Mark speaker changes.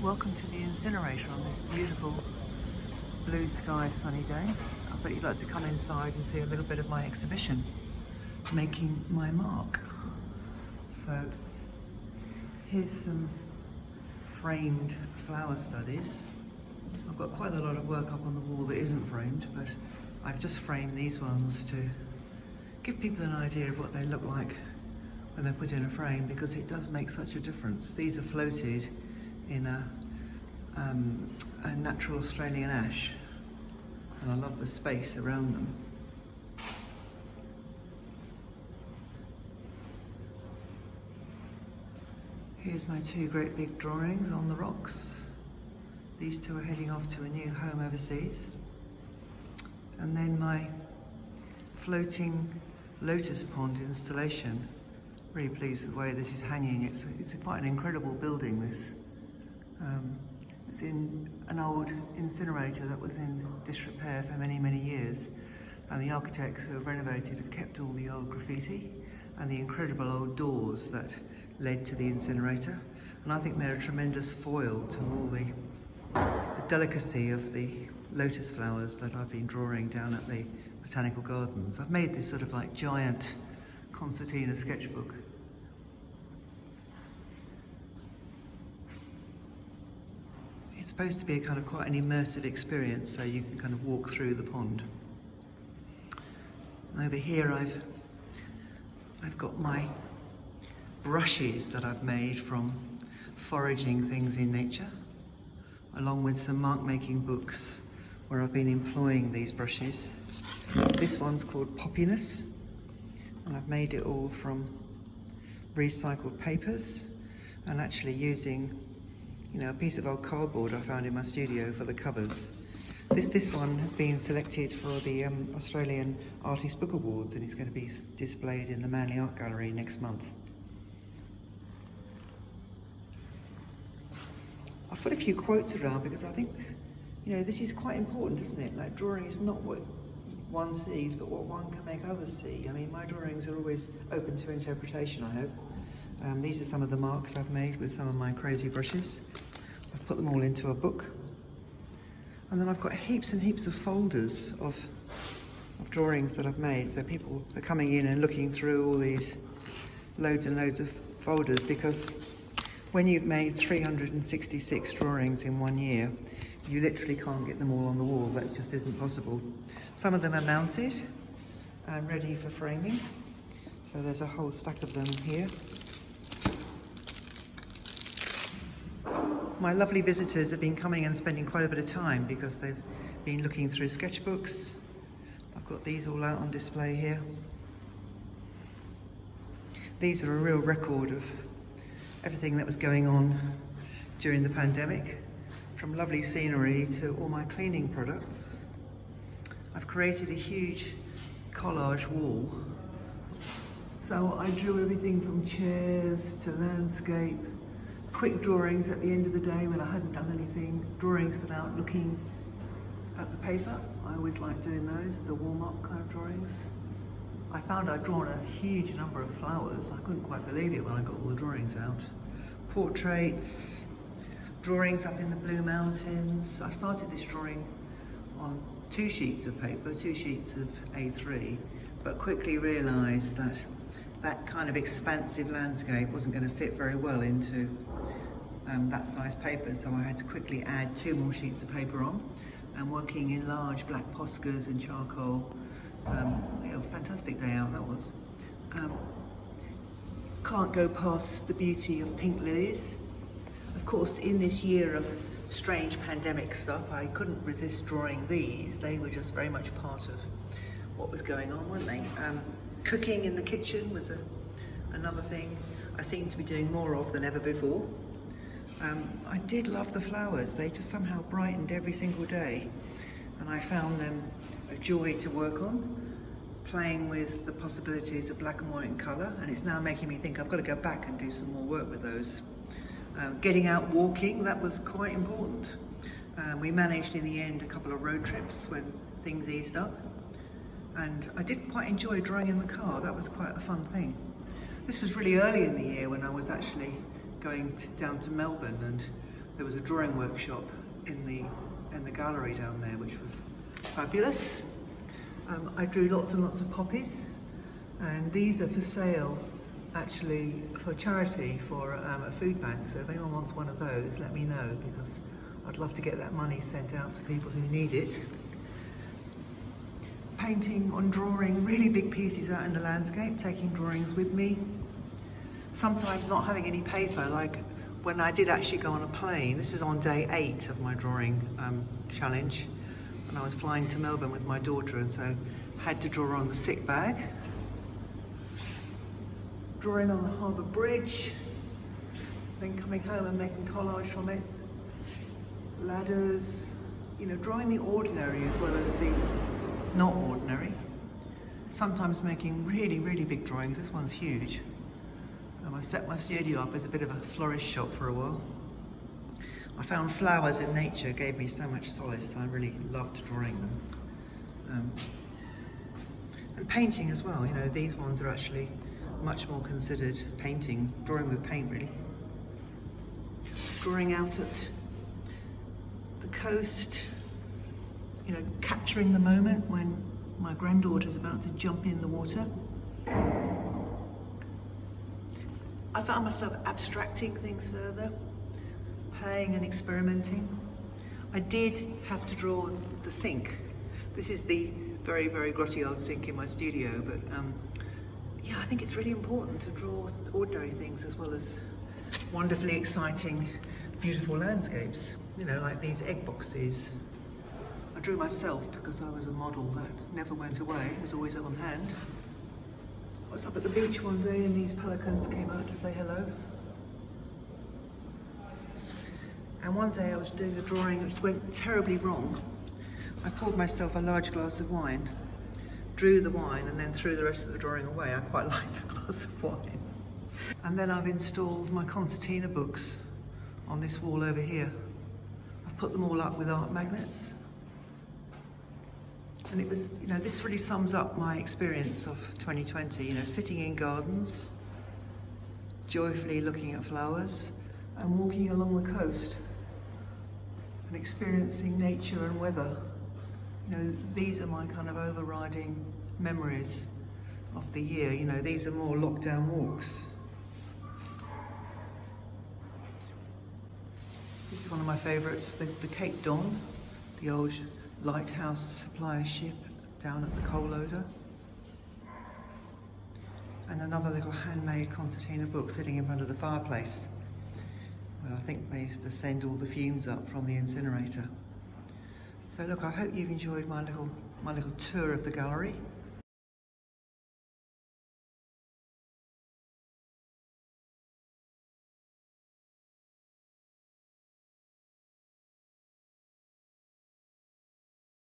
Speaker 1: welcome to the incinerator on this beautiful blue sky sunny day. I thought you'd like to come inside and see a little bit of my exhibition, Making My Mark. So here's some framed flower studies. I've got quite a lot of work up on the wall that isn't framed, but I've just framed these ones to give people an idea of what they look like when they're put in a frame, because it does make such a difference. These are floated in a natural Australian ash, and I love the space around them. Here's my two great big drawings on the rocks. These two are heading off to a new home overseas. And then my floating lotus pond installation. Really pleased with the way this is hanging. It's quite an incredible building, this. It's in an old incinerator that was in disrepair for many, many years. And the architects who have renovated have kept all the old graffiti and the incredible old doors that led to the incinerator. And I think they're a tremendous foil to all the delicacy of the lotus flowers that I've been drawing down at the Botanical Gardens. I've made this sort of like giant concertina sketchbook. It's supposed to be a kind of quite an immersive experience, so you can kind of walk through the pond. And over here I've got my brushes that I've made from foraging things in nature, along with some mark making books where I've been employing these brushes. This one's called Poppiness, and I've made it all from recycled papers and actually using, a piece of old cardboard I found in my studio for the covers. This one has been selected for the Australian Artist Book Awards, and it's going to be displayed in the Manly Art Gallery next month. I've put a few quotes around because I think, this is quite important, isn't it? Like, drawing is not what one sees, but what one can make others see. I mean, my drawings are always open to interpretation, I hope. These are some of the marks I've made with some of my crazy brushes. I've put them all into a book. And then I've got heaps and heaps of folders of drawings that I've made. So people are coming in and looking through all these loads and loads of folders, because when you've made 366 drawings in 1 year, you literally can't get them all on the wall. That just isn't possible. Some of them are mounted and ready for framing. So there's a whole stack of them here. My lovely visitors have been coming and spending quite a bit of time because they've been looking through sketchbooks. I've got these all out on display here. These are a real record of everything that was going on during the pandemic, from lovely scenery to all my cleaning products. I've created a huge collage wall. So I drew everything from chairs to landscape, quick drawings at the end of the day when I hadn't done anything, drawings without looking at the paper. I always like doing those, the warm-up kind of drawings. I found I'd drawn a huge number of flowers. I couldn't quite believe it when I got all the drawings out. Portraits, drawings up in the Blue Mountains. I started this drawing on 2 sheets of paper, 2 sheets of A3, but quickly realised that that kind of expansive landscape wasn't going to fit very well into that size paper, so I had to quickly add 2 more sheets of paper on, and working in large black Poscas and charcoal. Fantastic day out that was. Can't go past the beauty of pink lilies. Of course, in this year of strange pandemic stuff, I couldn't resist drawing these. They were just very much part of what was going on, weren't they? Cooking in the kitchen was another thing I seem to be doing more of than ever before. I did love the flowers. They just somehow brightened every single day, and I found them a joy to work on, playing with the possibilities of black and white and colour, and it's now making me think I've got to go back and do some more work with those. Getting out walking, that was quite important. We managed in the end a couple of road trips when things eased up, and I did quite enjoy drawing in the car. That was quite a fun thing. This was really early in the year when I was actually going down to Melbourne, and there was a drawing workshop in the gallery down there, which was fabulous. I drew lots and lots of poppies, and these are for sale actually for charity for a food bank. So if anyone wants one of those, let me know, because I'd love to get that money sent out to people who need it. Painting on drawing really big pieces out in the landscape, taking drawings with me. Sometimes not having any paper, like when I did actually go on a plane. This was on day 8 of my drawing challenge, and I was flying to Melbourne with my daughter, and so had to draw on the sick bag. Drawing on the Harbour Bridge, then coming home and making collage from it. Ladders, you know, drawing the ordinary as well as the not ordinary. Sometimes making really, really big drawings. This one's huge. I set my studio up as a bit of a florist shop for a while. I found flowers in nature gave me so much solace. I really loved drawing them. And painting as well. You know, these ones are actually much more considered painting, drawing with paint really. Drawing out at the coast, you know, capturing the moment when my granddaughter's about to jump in the water. I found myself abstracting things further, playing and experimenting. I did have to draw the sink. This is the very, very grotty old sink in my studio, but yeah, I think it's really important to draw ordinary things as well as wonderfully exciting, beautiful landscapes. You know, like these egg boxes. I drew myself because I was a model that never went away, it was always on hand. I was up at the beach one day and these pelicans came out to say hello. And one day I was doing a drawing which went terribly wrong. I poured myself a large glass of wine, drew the wine and then threw the rest of the drawing away. I quite like the glass of wine. And then I've installed my concertina books on this wall over here. I've put them all up with art magnets. And it was, you know, this really sums up my experience of 2020, you know, sitting in gardens, joyfully looking at flowers, and walking along the coast and experiencing nature and weather. You know, these are my kind of overriding memories of the year. You know, these are more lockdown walks. This is one of my favourites, the Cape Don, the old lighthouse supplier ship down at the coal loader. And another little handmade concertina book sitting in front of the fireplace, where I think they used to send all the fumes up from the incinerator. So look, I hope you've enjoyed my little tour of the gallery.